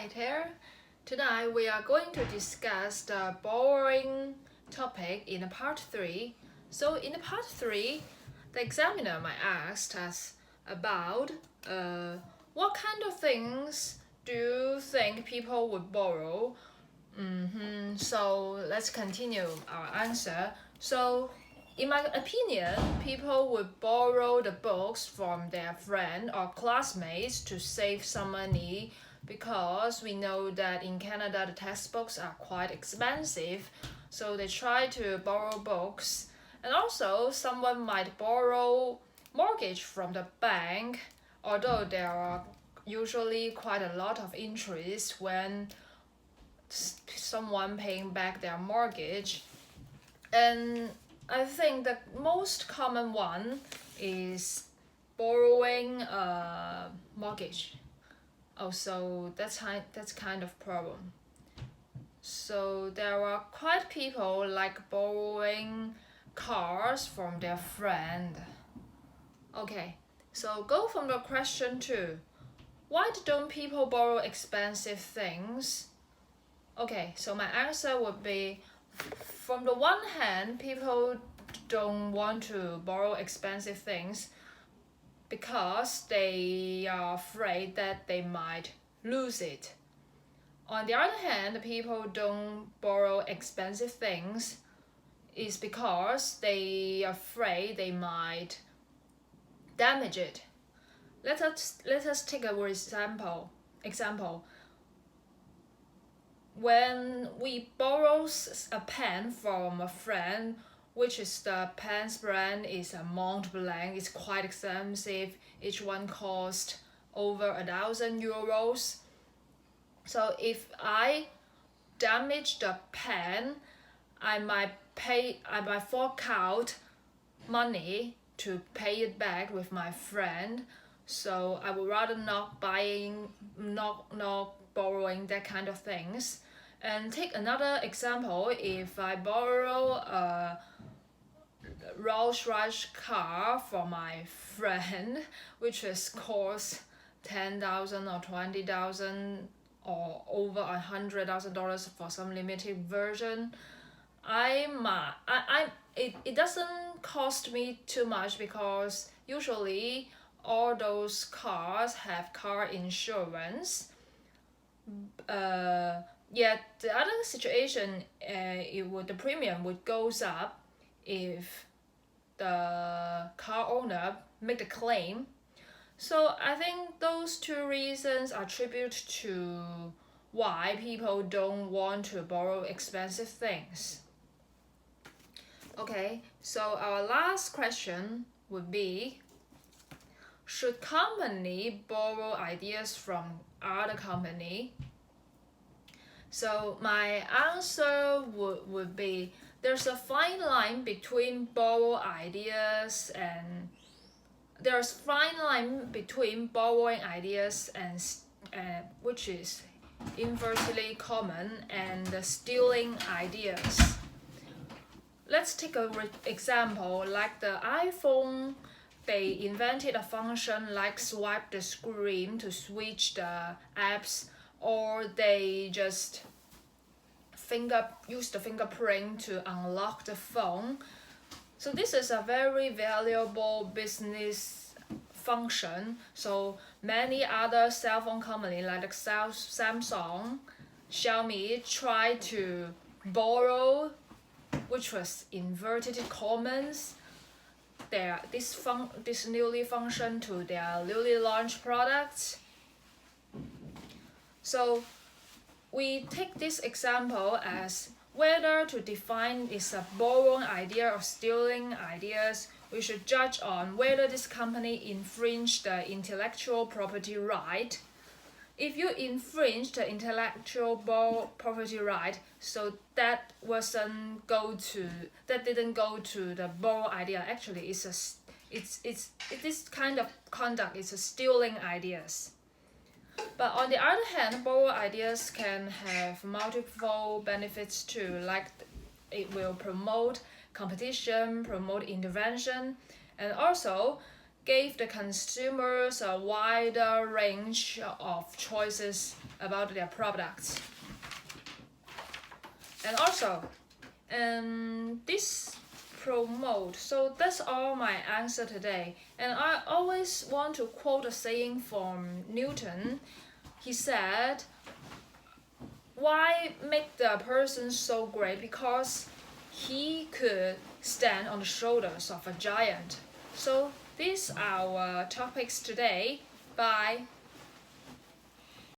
Hi there. Tonight we are going to discuss the borrowing topic in part 3. So in part 3, the examiner might ask us about what kind of things do you think people would borrow? So let's continue our answer. So in my opinion, people would borrow the books from their friend or classmates to save some money because we know that in Canada the textbooks are quite expensive, so they try to borrow books. And also, someone might borrow mortgage from the bank, although there are usually quite a lot of interest when someone paying back their mortgage. And I think the most common one is borrowing a mortgage. So that's kind of problem. So there are quite people like borrowing cars from their friend. Okay, so go from the question 2. Why don't people borrow expensive things? Okay, so my answer would be, from the one hand, people don't want to borrow expensive things because they are afraid that they might lose it. On the other hand, people don't borrow expensive things is because they are afraid they might damage it. Let us take an example. When we borrow a pen from a friend, which is the pen's brand is a Mont Blanc, it's quite expensive. Each one cost over €1,000. So if I damage the pen, I might fork out money to pay it back with my friend. So I would rather not borrowing that kind of things. And take another example, if I borrow a Rolls-Royce car from my friend, which is cost $10,000 or $20,000 or over $100,000 for some limited version, it doesn't cost me too much because usually all those cars have car insurance. Yet the other situation, the premium would goes up if the car owner make the claim. So I think those two reasons attribute to why people don't want to borrow expensive things. Okay, so our last question would be, should company borrow ideas from other company? So my answer would be, there's a fine line between borrowing ideas and which is inversely common, and stealing ideas. Let's take an example, like the iPhone. They invented a function like swipe the screen to switch the apps, or they just use the fingerprint to unlock the phone. So this is a very valuable business function. So many other cell phone companies like Samsung, Xiaomi try to borrow, which was inverted commas, this newly function to their newly launched products. So we take this example as whether to define is a borrowing idea or stealing ideas. We should judge on whether this company infringed the intellectual property right. If you infringe the intellectual property right, so that didn't go to the borrow idea. Actually, this kind of conduct is a stealing ideas. But on the other hand, borrow ideas can have multiple benefits too, like it will promote competition, promote intervention, and also gave the consumers a wider range of choices about their products. And also, this promote. So that's all my answer today. And I always want to quote a saying from Newton. He said, why make the person so great? Because he could stand on the shoulders of a giant. So these are our topics today. Bye.